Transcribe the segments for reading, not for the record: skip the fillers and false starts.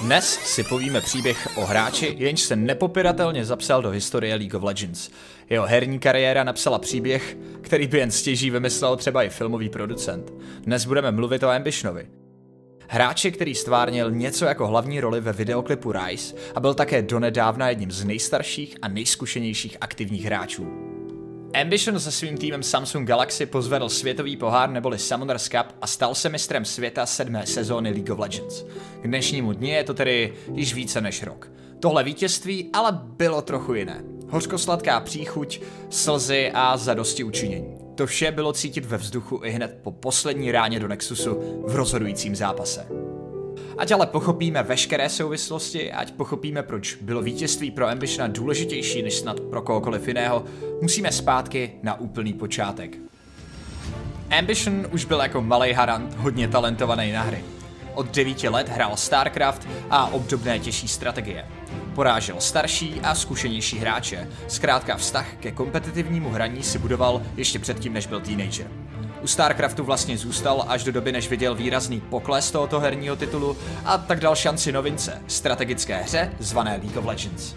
Dnes si povíme příběh o hráči, jenž se nepopiratelně zapsal do historie League of Legends. Jeho herní kariéra napsala příběh, který by jen stěží vymyslel třeba i filmový producent. Dnes budeme mluvit o Ambitionovi. Hráči, který stvárnil něco jako hlavní roli ve videoklipu Rise a byl také donedávna jedním z nejstarších a nejzkušenějších aktivních hráčů. Ambition se svým týmem Samsung Galaxy pozvedl světový pohár neboli Summoners Cup a stal se mistrem světa 7. sezóny League of Legends. K dnešnímu dni je to tedy již více než rok. Tohle vítězství ale bylo trochu jiné. Hořkosladká příchuť, slzy a zadosti učinění. To vše bylo cítit ve vzduchu i hned po poslední ráně do Nexusu v rozhodujícím zápase. Ať ale pochopíme veškeré souvislosti, ať pochopíme, proč bylo vítězství pro Ambitiona důležitější než snad pro kohokoliv jiného, musíme zpátky na úplný počátek. Ambition už byl jako malej harant hodně talentovaný na hry. Od 9 let hrál StarCraft a obdobné těžší strategie. Porážel starší a zkušenější hráče, zkrátka vztah ke kompetitivnímu hraní si budoval ještě předtím, než byl teenager. U StarCraftu vlastně zůstal až do doby, než viděl výrazný pokles tohoto herního titulu a tak dal šanci novince, strategické hře zvané League of Legends.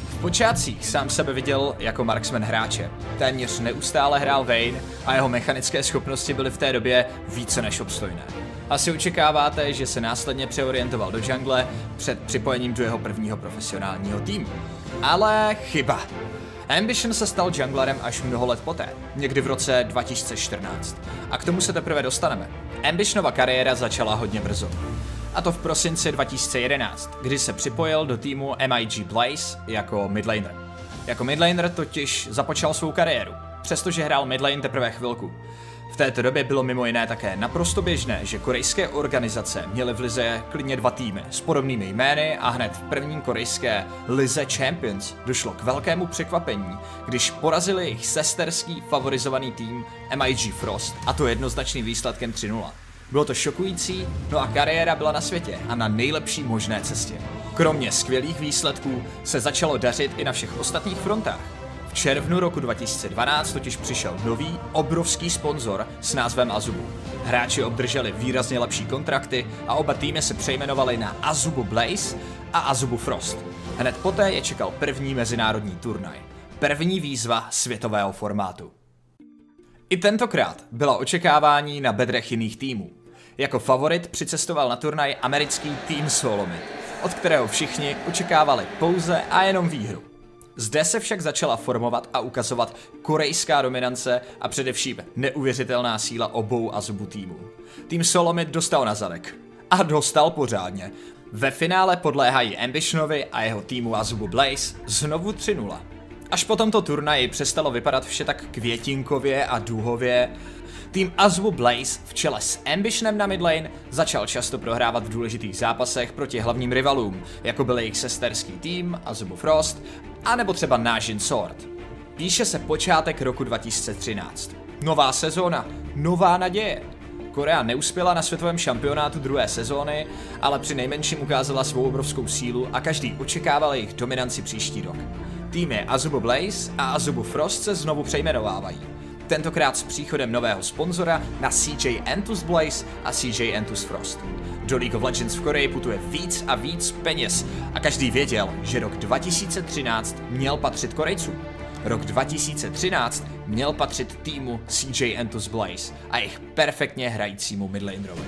V počátcích sám sebe viděl jako marksman hráče. Téměř neustále hrál Vayne a jeho mechanické schopnosti byly v té době více než obstojné. Asi očekáváte, že se následně přeorientoval do jungle před připojením do jeho prvního profesionálního týmu. Ale chyba. Ambition se stal junglerem až mnoho let poté, někdy v roce 2014. A k tomu se teprve dostaneme. Ambitionova kariéra začala hodně brzo. A to v prosinci 2011, kdy se připojil do týmu MIG Blaze jako midlaner. Jako midlaner totiž započal svou kariéru, přestože hrál midlane teprve chvilku. V této době bylo mimo jiné také naprosto běžné, že korejské organizace měly v lize klidně 2 týmy s podobnými jmény a hned v první korejské lize Champions došlo k velkému překvapení, když porazili jejich sesterský favorizovaný tým MIG Frost, a to jednoznačným výsledkem 3-0. Bylo to šokující, no a kariéra byla na světě a na nejlepší možné cestě. Kromě skvělých výsledků se začalo dařit i na všech ostatních frontách. V červnu roku 2012 totiž přišel nový, obrovský sponzor s názvem Azubu. Hráči obdrželi výrazně lepší kontrakty a oba týmy se přejmenovali na Azubu Blaze a Azubu Frost. Hned poté je čekal první mezinárodní turnaj. První výzva světového formátu. I tentokrát byla očekávání na bedrech jiných týmů. Jako favorit přicestoval na turnaj americký tým Solomid, od kterého všichni očekávali pouze a jenom výhru. Zde se však začala formovat a ukazovat korejská dominance a především neuvěřitelná síla obou Azubu týmů. Tým Solomid dostal na zadek. A dostal pořádně. Ve finále podléhají Ambitionovi a jeho týmu Azubu Blaze znovu 3-0. Až po tomto turnaji přestalo vypadat vše tak květinkově a duhově. Tým Azubu Blaze v čele s Ambitionem na midlane začal často prohrávat v důležitých zápasech proti hlavním rivalům, jako byl jejich sesterský tým Azubu Frost, anebo třeba Najin Sword. Píše se počátek roku 2013. Nová sezóna, nová naděje. Korea neuspěla na světovém šampionátu druhé sezóny, ale při nejmenším ukázala svou obrovskou sílu a každý očekával jejich dominanci příští rok. Týmy Azubu Blaze a Azubu Frost se znovu přejmenovávají. Tentokrát s příchodem nového sponzora na CJ Entus Blaze a CJ Entus Frost. Do League of Legends v Koreji putuje víc a víc peněz a každý věděl, že rok 2013 měl patřit Korejcům. Rok 2013 měl patřit týmu CJ Entus Blaze a jejich perfektně hrajícímu midlanerovi.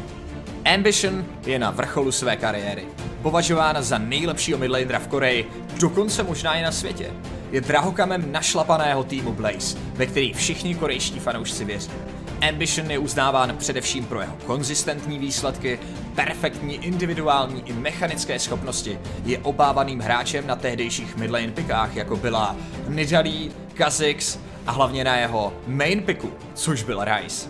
Ambition je na vrcholu své kariéry. Považována za nejlepšího midlanera v Koreji, dokonce možná i na světě. Je drahokamem našlapaného týmu Blaze, ve který všichni korejští fanoušci věří. Ambition je uznáván především pro jeho konzistentní výsledky, perfektní individuální i mechanické schopnosti. Je obávaným hráčem na tehdejších midlane pickách, jako byla Nidalee, Kha'Zix a hlavně na jeho main picku, což byl Rise.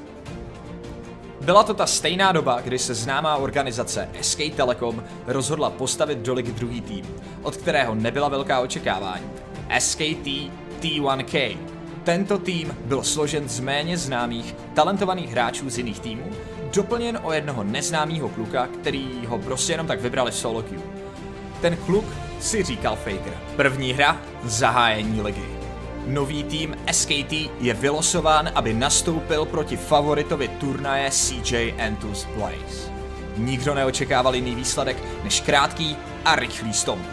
Byla to ta stejná doba, kdy se známá organizace SK Telecom rozhodla postavit do ligy druhý tým, od kterého nebyla velká očekávání. SKT T1K. Tento tým byl složen z méně známých, talentovaných hráčů z jiných týmů, doplněn o jednoho neznámého kluka, který ho prostě jenom tak vybrali v solo queue. Ten kluk si říkal Faker. První hra, zahájení ligy. Nový tým SKT je vylosován, aby nastoupil proti favoritovi turnaje CJ Entus Blaze. Nikdo neočekával jiný výsledek než krátký a rychlý stomp.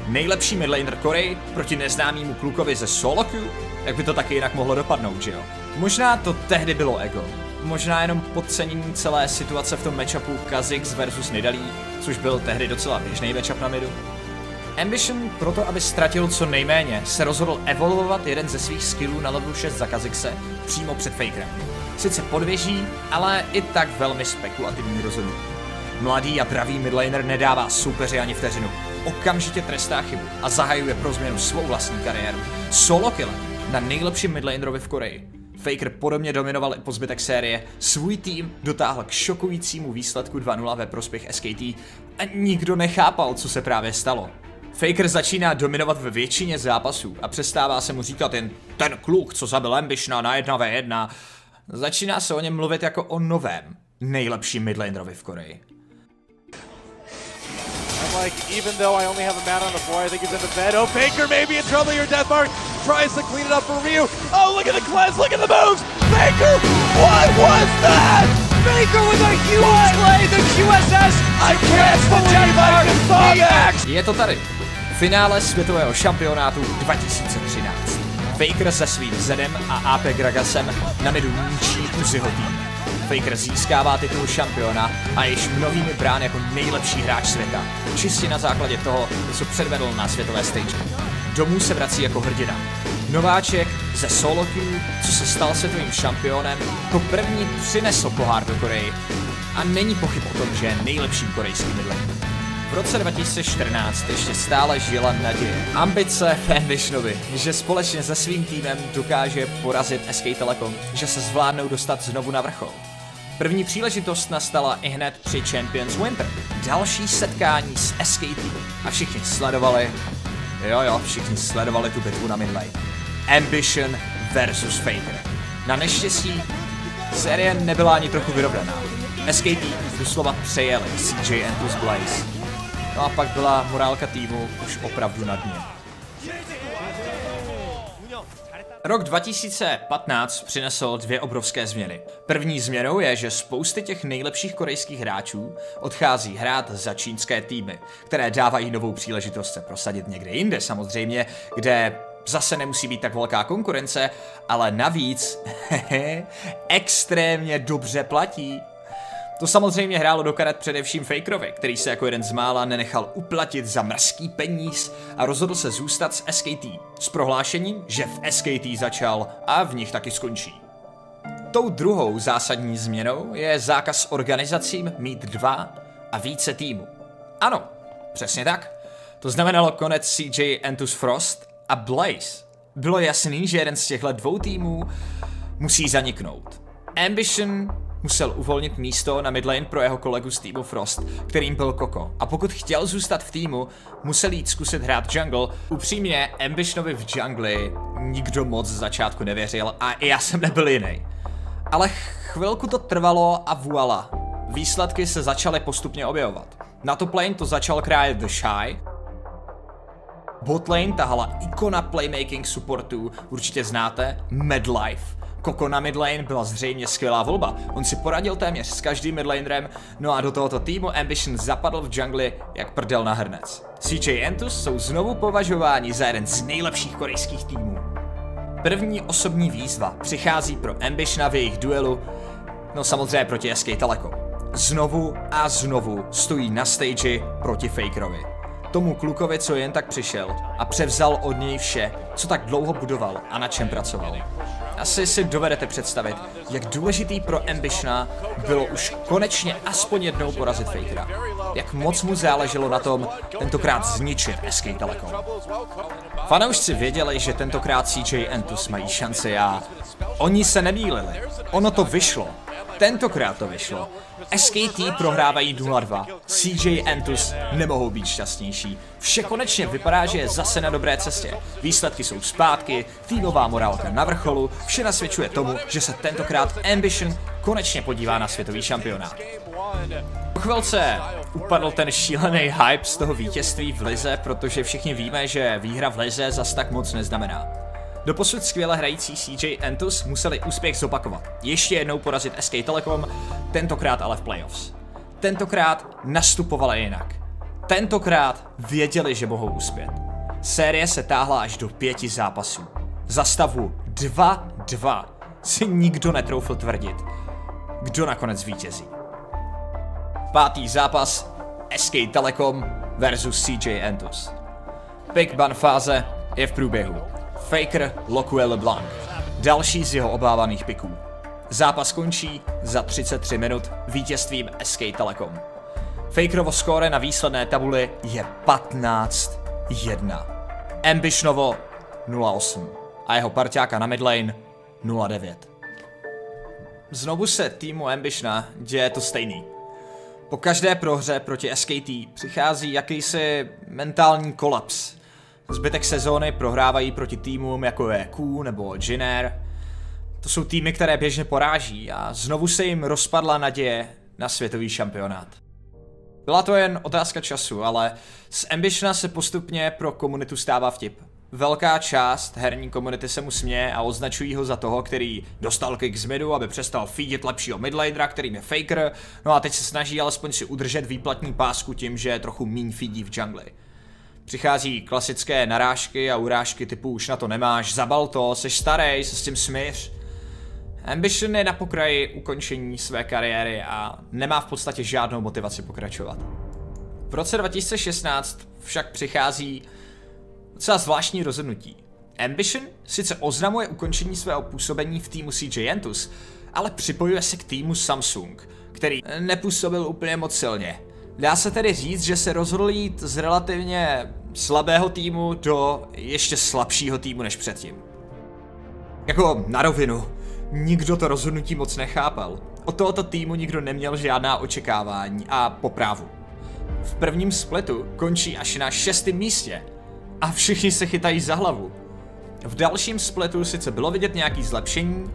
Nejlepší midlaner Corey proti neznámému klukovi ze solo queue? Jak by to taky jinak mohlo dopadnout, že jo? Možná to tehdy bylo ego. Možná jenom podcenění celé situace v tom matchupu Kha'Zix versus Nidalee, což byl tehdy docela běžný matchup na midu. Ambition proto, aby ztratil co nejméně, se rozhodl evolvovat jeden ze svých skillů na level 6 za Kha'Zixe přímo před Fakerem. Sice podvěží, ale i tak velmi spekulativní rozhodnutí. Mladý a pravý midlaner nedává soupeři ani vteřinu. Okamžitě trestá chybu a zahajuje pro změnu svou vlastní kariéru. Solo kill na nejlepším midlanerovi v Koreji. Faker podobně dominoval i po zbytek série, svůj tým dotáhl k šokujícímu výsledku 2-0 ve prospěch SKT a nikdo nechápal, co se právě stalo. Faker začíná dominovat ve většině zápasů a přestává se mu říkat jen ten kluk, co zabil Ambitiona na 1v1. Začíná se o něm mluvit jako o novém, nejlepším midlanerovi v Koreji. Like, even though I only have a man on the floor, I think he's in the bed. Oh, Faker maybe in trouble here. Deathmark tries to clean it up for Ryu. Oh, look at the cleanse, look at the moves. Faker, what was that? Faker with a huge play, the QSS. I can't believe I just saw that. Je to tady. Finále světového šampionátu 2013. Faker se svým Zedem a AP Gragasem na midu ničí Uziho tým. Faker získává titul šampiona a již mnohými brán jako nejlepší hráč světa. Čistě na základě toho, co předvedl na světové stage. Domů se vrací jako hrdina. Nováček ze solo queue, co se stal světovým šampionem, jako první přinesl pohár do Koreji. A není pochyb o tom, že je nejlepším korejským midlanerem. V roce 2014 ještě stále žila naděje. Ambice v Ambitionovi, že společně se svým týmem dokáže porazit SK Telecom, že se zvládnou dostat znovu na vrchol. První příležitost nastala ihned při Champions Winter. Další setkání s SKT. A všichni sledovali tu bitvu na midlane. Ambition versus Faker. Na neštěstí série nebyla ani trochu vyrovnaná. SKT doslova přejeli CJ Entus Blaze. No a pak byla morálka týmu už opravdu na dně. Rok 2015 přinesl dvě obrovské změny. První změnou je, že spousty těch nejlepších korejských hráčů odchází hrát za čínské týmy, které dávají novou příležitost se prosadit někde jinde samozřejmě, kde zase nemusí být tak velká konkurence, ale navíc extrémně dobře platí. To samozřejmě hrálo do karet především Fakerovi, který se jako jeden z mála nenechal uplatit za mrzký peníz a rozhodl se zůstat s SKT. S prohlášením, že v SKT začal a v nich taky skončí. Tou druhou zásadní změnou je zákaz organizacím mít 2 a více týmů. Ano, přesně tak. To znamenalo konec CJ Entus Frost a Blaze. Bylo jasný, že jeden z těchto dvou týmů musí zaniknout. Ambition musel uvolnit místo na midlane pro jeho kolegu z týmu Frost, kterým byl Koko. A pokud chtěl zůstat v týmu, musel jít zkusit hrát jungle. Upřímně, Ambitionovi v jungli nikdo moc z začátku nevěřil a i já jsem nebyl jiný. Ale chvilku to trvalo a voila. Výsledky se začaly postupně objevovat. Na top lane to začal krájet The Shy. Botlane tahala ikona playmaking supportů, určitě znáte, Madlife. Koko na midlane byla zřejmě skvělá volba, on si poradil téměř s každým midlanerem, no a do tohoto týmu Ambition zapadl v džungli jak prdel na hrnec. CJ Entus jsou znovu považováni za jeden z nejlepších korejských týmů. První osobní výzva přichází pro Ambitiona v jejich duelu, no samozřejmě proti SK Telecom. Znovu a znovu stojí na stage proti Fakerovi. Tomu klukovi, co jen tak přišel a převzal od něj vše, co tak dlouho budoval a na čem pracoval. Asi si dovedete představit, jak důležitý pro Ambitiona bylo už konečně aspoň jednou porazit Fakera. Jak moc mu záleželo na tom tentokrát zničit SK Telecom. Fanoušci věděli, že tentokrát CJ Entus mají šanci a oni se nemýlili. Ono to vyšlo. Tentokrát to vyšlo. SKT prohrávají 0-2. CJ Entus nemohou být šťastnější. Vše konečně vypadá, že je zase na dobré cestě. Výsledky jsou zpátky, týmová morálka na vrcholu, vše nasvědčuje tomu, že se tentokrát Ambition konečně podívá na světový šampionát. Po chvilce upadl ten šílený hype z toho vítězství v lize, protože všichni víme, že výhra v lize zas tak moc neznamená. Doposud skvěle hrající CJ Entus museli úspěch zopakovat. Ještě jednou porazit SK Telecom, tentokrát ale v playoffs. tentokrát nastupovali jinak. Tentokrát věděli, že mohou uspět. Série se táhla až do 5 zápasů. Za stavu 2-2 si nikdo netroufl tvrdit, kdo nakonec zvítězí. 5. zápas SK Telecom versus CJ Entus. Pick ban fáze je v průběhu. Faker lokuje LeBlanc, další z jeho obávaných piků. Zápas končí za 33 minut vítězstvím SK Telecom. Fakerovo skóre na výsledné tabuli je 15-1. Ambitionovo 0-8 a jeho parťáka na midlane 0-9. Znovu se týmu Ambitiona děje to stejný. Po každé prohře proti SKT přichází jakýsi mentální kolaps. Zbytek sezóny prohrávají proti týmům jako je Q nebo Jinair. To jsou týmy, které běžně poráží a znovu se jim rozpadla naděje na světový šampionát. Byla to jen otázka času, ale z Ambitiona se postupně pro komunitu stává vtip. Velká část herní komunity se mu směje a označují ho za toho, který dostal kick z midu, aby přestal feedit lepšího midlanera, kterým je Faker, no a teď se snaží alespoň si udržet výplatní pásku tím, že trochu míň feedí v džungli. Přichází klasické narážky a urážky typu už na to nemáš, zabal to, seš starej, se s tím smíř. Ambition je na pokraji ukončení své kariéry a nemá v podstatě žádnou motivaci pokračovat. V roce 2016 však přichází docela zvláštní rozhodnutí. Ambition sice oznamuje ukončení svého působení v týmu CJ Entus, ale připojuje se k týmu Samsung, který nepůsobil úplně moc silně. Dá se tedy říct, že se rozhodl jít z relativně slabého týmu do ještě slabšího týmu než předtím. Jako na rovinu, nikdo to rozhodnutí moc nechápal. Od tohoto týmu nikdo neměl žádná očekávání a po právu. V prvním splitu končí až na 6. místě a všichni se chytají za hlavu. V dalším splitu sice bylo vidět nějaký zlepšení,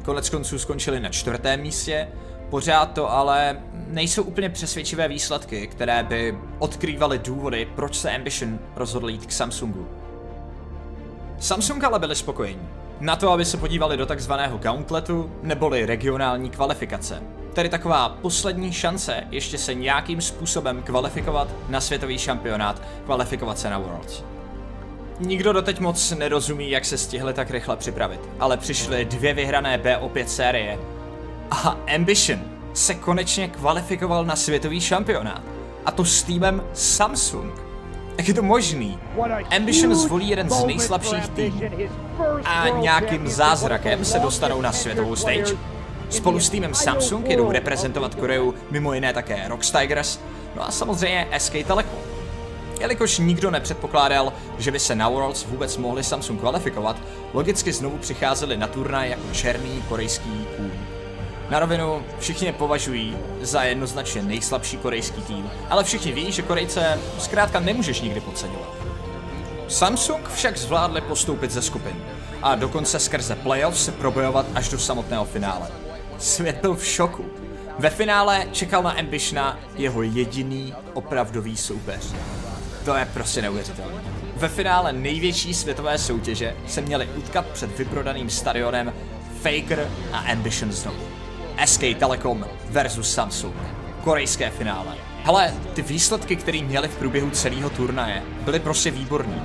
konec konců skončili na 4. místě, pořád to ale nejsou úplně přesvědčivé výsledky, které by odkrývaly důvody, proč se Ambition rozhodl jít k Samsungu. Samsung ale byli spokojení. Na to, aby se podívali do takzvaného gauntletu, neboli regionální kvalifikace. Tedy taková poslední šance ještě se nějakým způsobem kvalifikovat na světový šampionát, kvalifikovat se na Worlds. Nikdo doteď moc nerozumí, jak se stihli tak rychle připravit, ale přišly 2 vyhrané BO5 série a Ambition se konečně kvalifikoval na světový šampionát. A to s týmem Samsung. Jak je to možný? Ambition zvolí jeden z nejslabších týmů a nějakým zázrakem se dostanou na světovou stage. Spolu s týmem Samsung jedou reprezentovat Koreu mimo jiné také Rox Tigers, no a samozřejmě SK Telecom. Jelikož nikdo nepředpokládal, že by se na Worlds vůbec mohli Samsung kvalifikovat, logicky znovu přicházeli na turnaj jako černý korejský kůň. Na rovinu všichni je považují za jednoznačně nejslabší korejský tým, ale všichni ví, že Korejce zkrátka nemůžeš nikdy podceňovat. Samsung však zvládli postoupit ze skupin a dokonce skrze playoff se probojovat až do samotného finále. Svět byl v šoku. Ve finále čekal na Ambitiona jeho jediný opravdový soupeř. To je prostě neuvěřitelné. Ve finále největší světové soutěže se měli utkat před vyprodaným stadionem Faker a Ambition znovu. SK Telecom versus Samsung. Korejské finále. Hele, ty výsledky, které měli v průběhu celého turnaje, byly prostě výborný.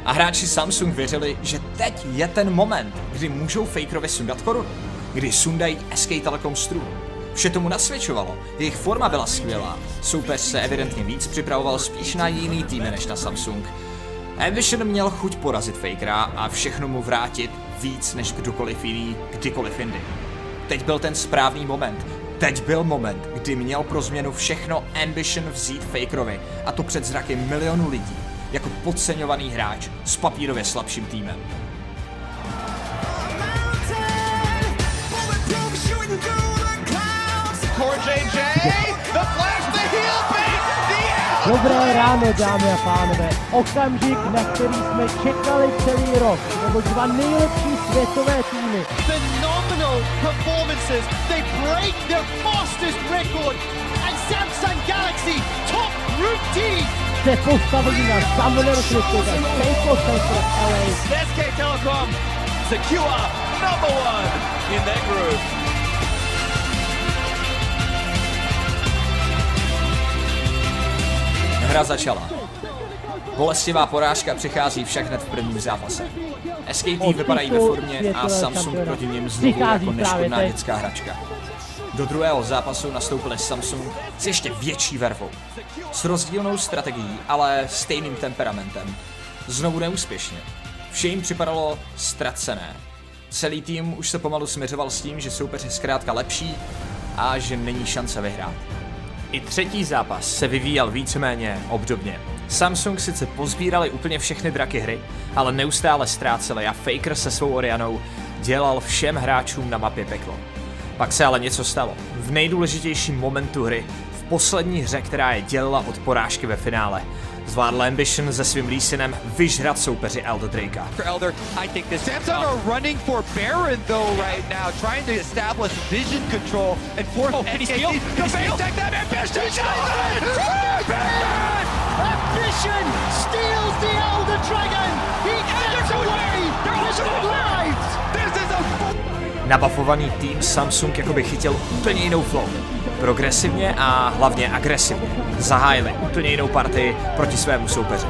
A hráči Samsung věřili, že teď je ten moment, kdy můžou Fakerovi sundat korunu, kdy sundají SK Telecom strům. Vše tomu nasvědčovalo, jejich forma byla skvělá, soupeř se evidentně víc připravoval spíš na jiný týmy než na Samsung. Ambition měl chuť porazit Fakera a všechno mu vrátit víc než kdokoliv jiný, kdykoliv jindy. Teď byl ten správný moment. Teď byl moment, kdy měl pro změnu všechno Ambition vzít Fakerovi, a to před zraky milionů lidí, jako podceňovaný hráč s papírově slabším týmem. Dobré ráno, dámy a pánové. Okamžik, na který jsme čekali celý rok, nebo 2 nejlepší světové týmy. Phenomenal performances. They break their fastest record. And Samsung Galaxy, top group team. Se postavili na Summoner Cricket a Staples Center LA. SK Telecom secure #1 in their group. Hra začala. Bolestivá porážka přichází však hned v prvním zápase. SKT vypadají ve formě a Samsung proti nim znovu jako neškodná dětská hračka. Do druhého zápasu nastoupili Samsung s ještě větší vervou. S rozdílnou strategií, ale stejným temperamentem. Znovu neúspěšně. Vše jim připadalo ztracené. Celý tým už se pomalu směřoval s tím, že soupeř je zkrátka lepší a že není šance vyhrát. I třetí zápas se vyvíjel víceméně obdobně. Samsung sice pozbírali úplně všechny draky hry, ale neustále ztráceli a Faker se svou Orianou dělal všem hráčům na mapě peklo. Pak se ale něco stalo. V nejdůležitějším momentu hry, v poslední hře, která je dělila od porážky ve finále, zvládl Ambition se svým Lee Sinem vyžrat soupeři Elder Drakea. Elder, I think this Samsung are running for Baron though right now, trying to establish vision control and force SKT to face tag that Ambition. Ambition steals the Elder Dragon. He gets away with lives. This is a Nabafovaný tým Samsung jakoby chytil úplně jinou flow. Progresivně a hlavně agresivně. Zahájili úplně jinou partii proti svému soupeři.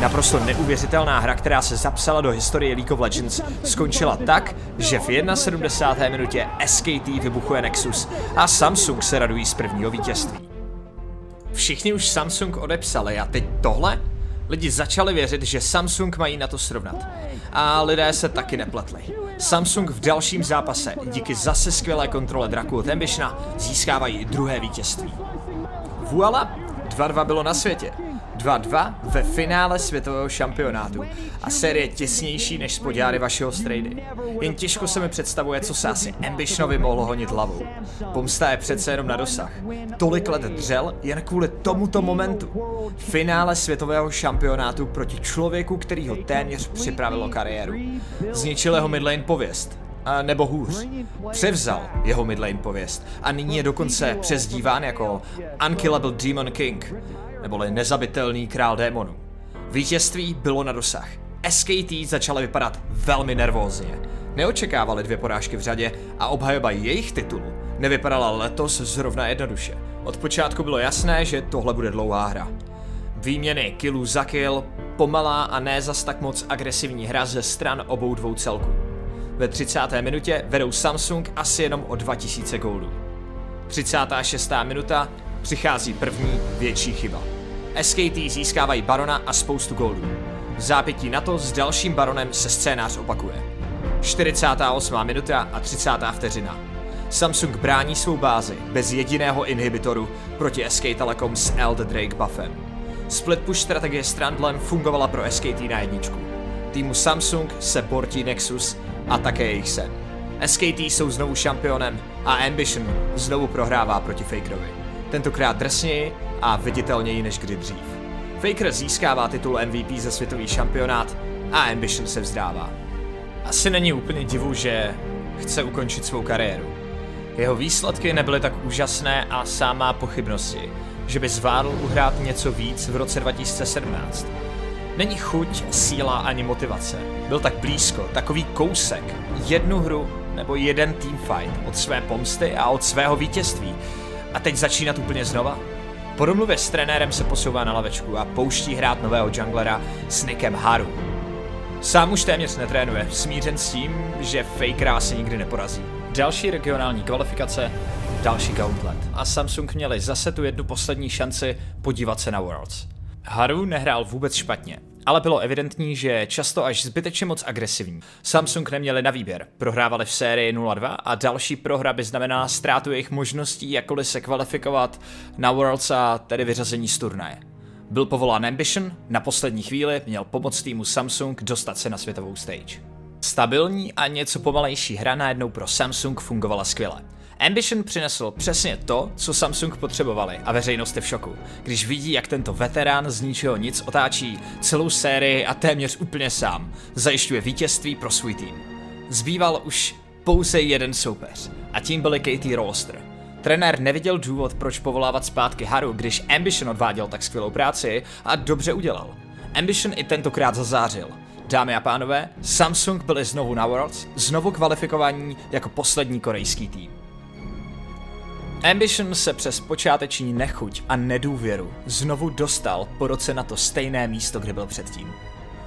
Naprosto neuvěřitelná hra, která se zapsala do historie League of Legends, skončila tak, že v 71. minutě SKT vybuchuje Nexus a Samsung se radují z prvního vítězství. Všichni už Samsung odepsali a teď tohle? Lidi začali věřit, že Samsung mají na to srovnat. A lidé se taky nepletli. Samsung v dalším zápase díky zase skvělé kontrole draků od Ambitiona získávají i druhé vítězství. Voila, 2-2 bylo na světě. 2-2 ve finále světového šampionátu a série těsnější než spodňáry vašeho strejdy. Jen těžko se mi představuje, co se asi Ambitionovi mohlo honit hlavou. Pomsta je přece jenom na dosah. Tolik let dřel jen kvůli tomuto momentu. Finále světového šampionátu proti člověku, který ho téměř připravil o kariéru. Zničil jeho midlane pověst. A nebo hůř, převzal jeho midlane pověst a nyní je dokonce přezdíván jako Unkillable Demon King, neboli nezabitelný král démonů. Vítězství bylo na dosah. SKT začaly vypadat velmi nervózně. Neočekávali 2 porážky v řadě a obhajoba jejich titulu nevypadala letos zrovna jednoduše. Od počátku bylo jasné, že tohle bude dlouhá hra. Výměny killů za kill, pomalá a ne zas tak moc agresivní hra ze stran obou dvou celků. Ve 30. minutě vedou Samsung asi jenom o 2000 góldů. 36. minuta přichází první větší chyba. SKT získávají barona a spoustu góldů. V zápětí na to s dalším baronem se scénář opakuje. 48. minuta a 30. vteřina. Samsung brání svou bázi bez jediného inhibitoru proti SK Telecom s Elder Drake buffem. Split push strategie s Trundlem fungovala pro SKT na jedničku. Týmu Samsung se bortí Nexus a také jejich sen. SKT jsou znovu šampionem a Ambition znovu prohrává proti Fakerovi. Tentokrát drsněji a viditelněji než kdy dřív. Faker získává titul MVP za světový šampionát a Ambition se vzdává. Asi není úplně divu, že chce ukončit svou kariéru. Jeho výsledky nebyly tak úžasné a sám má pochybnosti, že by zvládl uhrát něco víc v roce 2017. Není chuť, síla ani motivace. Byl tak blízko, takový kousek, jednu hru nebo jeden teamfight od své pomsty a od svého vítězství. A teď začínat úplně znova? Po domluvě s trenérem se posouvá na lavečku a pouští hrát nového junglera s nickem Haru. Sám už téměř netrénuje, smířen s tím, že Fakera asi nikdy neporazí. Další regionální kvalifikace, další gauntlet. A Samsung měli zase tu jednu poslední šanci podívat se na Worlds. Haru nehrál vůbec špatně, ale bylo evidentní, že je často až zbytečně moc agresivní. Samsung neměli na výběr, prohrávali v sérii 0-2 a další prohra by znamenala ztrátu jejich možností jakkoliv se kvalifikovat na Worlds a tedy vyřazení z turnaje. Byl povolán Ambition, na poslední chvíli měl pomoct týmu Samsung dostat se na světovou stage. Stabilní a něco pomalejší hra najednou pro Samsung fungovala skvěle. Ambition přinesl přesně to, co Samsung potřebovali a veřejnost je v šoku, když vidí, jak tento veterán z ničeho nic otáčí celou sérii a téměř úplně sám zajišťuje vítězství pro svůj tým. Zbýval už pouze jeden soupeř a tím byli KT Rolster. Trenér neviděl důvod, proč povolávat zpátky Haru, když Ambition odváděl tak skvělou práci a dobře udělal. Ambition i tentokrát zazářil. Dámy a pánové, Samsung byli znovu na Worlds, znovu kvalifikovaní jako poslední korejský tým. Ambition se přes počáteční nechuť a nedůvěru znovu dostal po roce na to stejné místo, kde byl předtím.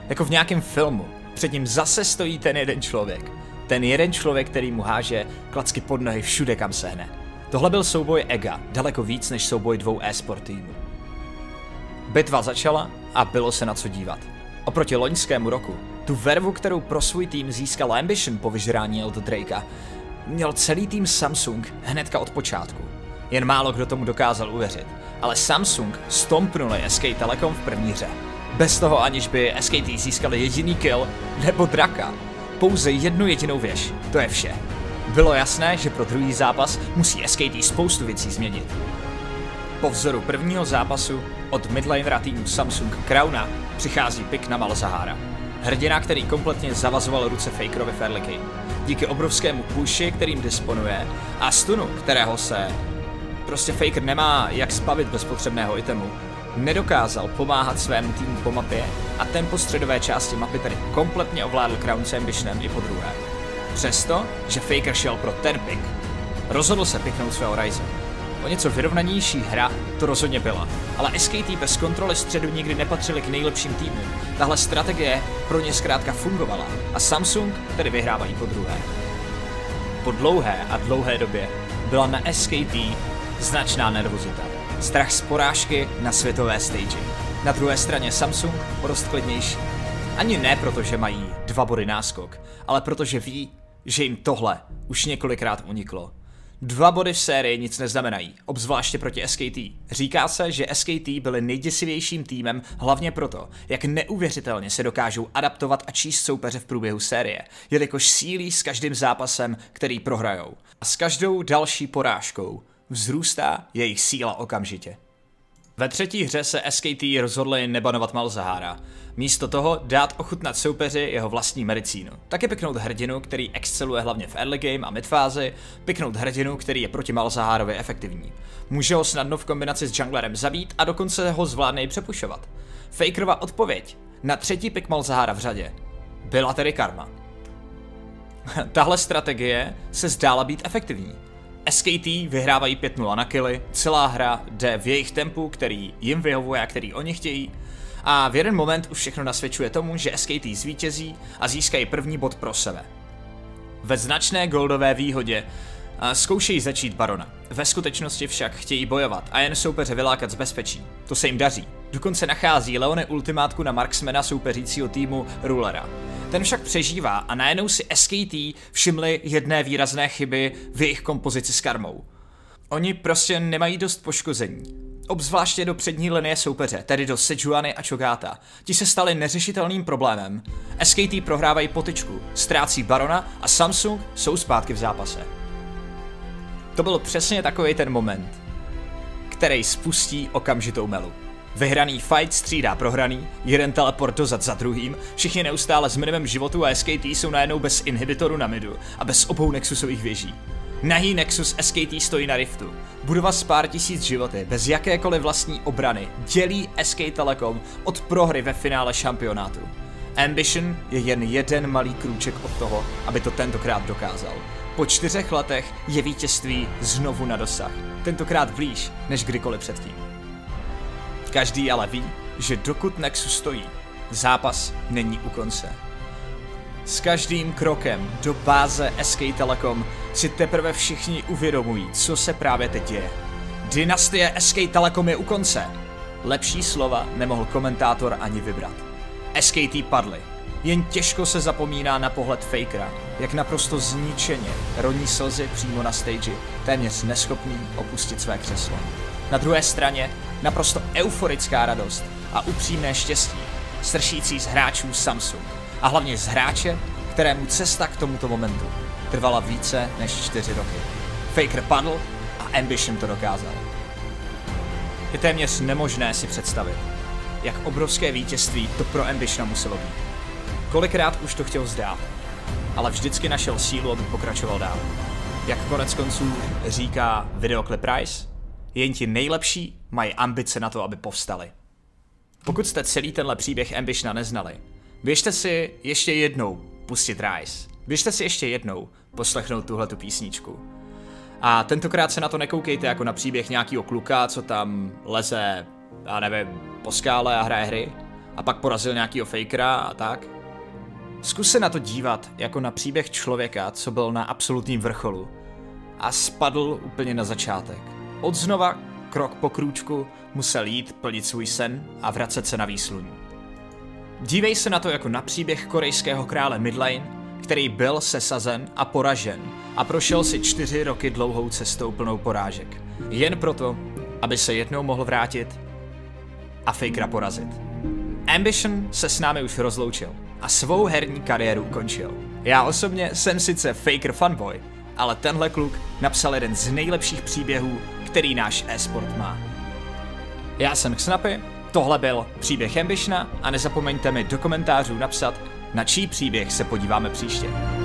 Jako v nějakém filmu, před ním zase stojí ten jeden člověk. Ten jeden člověk, který mu háže klacky pod nohy všude, kam sehne. Tohle byl souboj ega, daleko víc než souboj dvou e-sport týmů. Bitva začala a bylo se na co dívat. Oproti loňskému roku, tu vervu, kterou pro svůj tým získal Ambition po vyžrání Elder Drakea, měl celý tým Samsung hnedka od počátku. Jen málo kdo tomu dokázal uvěřit, ale Samsung stompnuli SK Telecom v první hře. Bez toho, aniž by SKT získali jediný kill nebo draka. Pouze jednu jedinou věž, to je vše. Bylo jasné, že pro druhý zápas musí SKT spoustu věcí změnit. Po vzoru prvního zápasu od midlanera týmu Samsung Crowna přichází pick na Malzahara. Hrdina, který kompletně zavazoval ruce Fakerovi v early game. Díky obrovskému pushi, kterým disponuje, a stunu, kterého se prostě Faker nemá jak zbavit bez potřebného itemu, nedokázal pomáhat svému týmu po mapě a tempo středové části mapy tedy kompletně ovládl Crown s Ambitionem i po druhé. Přesto, že Faker šel pro ten pick, rozhodl se picknout svého Ryze. O něco vyrovnanější hra to rozhodně byla, ale SKT bez kontroly středu nikdy nepatřili k nejlepším týmům. Tahle strategie pro ně zkrátka fungovala a Samsung tedy vyhrávají po druhé. Po dlouhé době byla na SKT značná nervozita. Strach z porážky na světové stage. Na druhé straně Samsung o dost klidnější. Ani ne proto, že mají 2 body náskok, ale protože ví, že jim tohle už několikrát uniklo. 2 body v sérii nic neznamenají, obzvláště proti SKT. Říká se, že SKT byli nejděsivějším týmem hlavně proto, jak neuvěřitelně se dokážou adaptovat a číst soupeře v průběhu série, jelikož sílí s každým zápasem, který prohrajou. A s každou další porážkou vzrůstá jejich síla okamžitě. Ve třetí hře se SKT rozhodli nebanovat Malzahara. Místo toho dát ochutnat soupeři jeho vlastní medicínu. Taky piknout hrdinu, který exceluje hlavně v early game a midfázi, piknout hrdinu, který je proti Malzaharovi efektivní. Může ho snadno v kombinaci s junglerem zabít a dokonce ho zvládne i přepušovat. Fakerova odpověď na třetí pick Malzahara v řadě byla tedy karma. Tahle strategie se zdála být efektivní. SKT vyhrávají 5-0 na killy, celá hra jde v jejich tempu, který jim vyhovuje a který oni chtějí. A v jeden moment už všechno nasvědčuje tomu, že SKT zvítězí a získají první bod pro sebe. Ve značné goldové výhodě zkoušejí začít Barona. Ve skutečnosti však chtějí bojovat a jen soupeře vylákat z bezpečí. To se jim daří. Dokonce nachází Leone ultimátku na marksmana soupeřícího týmu Rulera. Ten však přežívá a najednou si SKT všimli jedné výrazné chyby v jejich kompozici s karmou. Oni prostě nemají dost poškození. Obzvláště do přední linie soupeře, tedy do Sejuani a Chogata. Ti se stali neřešitelným problémem. SKT prohrávají potyčku, ztrácí Barona a Samsung jsou zpátky v zápase. To byl přesně takový ten moment, který spustí okamžitou melu. Vyhraný fight střídá prohraný, jeden teleport dozad za druhým, všichni neustále s minimem životu a SKT jsou najednou bez inhibitoru na midu a bez obou Nexusových věží. Nahý Nexus SKT stojí na riftu. Budova s pár tisíc životy, bez jakékoliv vlastní obrany, dělí SK Telecom od prohry ve finále šampionátu. Ambition je jen jeden malý krůček od toho, aby to tentokrát dokázal. Po 4 letech je vítězství znovu na dosah, tentokrát blíž než kdykoliv předtím. Každý ale ví, že dokud Nexus stojí, zápas není u konce. S každým krokem do báze SK Telecom si teprve všichni uvědomují, co se právě teď děje. Dynastie SK Telecom je u konce. Lepší slova nemohl komentátor ani vybrat. SKT padly. Jen těžko se zapomíná na pohled Fakera, jak naprosto zničeně roní slzy přímo na stage, téměř neschopný opustit své křeslo. Na druhé straně naprosto euforická radost a upřímné štěstí, sršící z hráčů Samsung a hlavně z hráče, kterému cesta k tomuto momentu trvala více než 4 roky. Faker padl a Ambition to dokázal. Je téměř nemožné si představit, jak obrovské vítězství to pro Ambitiona muselo být. Kolikrát už to chtěl vzdát, ale vždycky našel sílu, aby pokračoval dál. Jak konec konců říká videoklip Rise, jen ti nejlepší mají ambice na to, aby povstali. Pokud jste celý tenhle příběh Ambitiona neznali, běžte si ještě jednou pustit Rise. Běžte si ještě jednou poslechnout tuhletu písničku. A tentokrát se na to nekoukejte jako na příběh nějakého kluka, co tam leze, já nevím, po skále a hraje hry a pak porazil nějakýho fakera a tak. Zkus se na to dívat jako na příběh člověka, co byl na absolutním vrcholu a spadl úplně na začátek. Odznova, krok po krůčku, musel jít plnit svůj sen a vracet se na výsluní. Dívej se na to jako na příběh korejského krále Midlane, který byl sesazen a poražen a prošel si 4 roky dlouhou cestou plnou porážek. Jen proto, aby se jednou mohl vrátit a Fakera porazit. Ambition se s námi už rozloučil a svou herní kariéru ukončil. Já osobně jsem sice Faker fanboy, ale tenhle kluk napsal jeden z nejlepších příběhů, který náš e-sport má. Já jsem Xnapy, tohle byl příběh Ambitiona a nezapomeňte mi do komentářů napsat, na čí příběh se podíváme příště.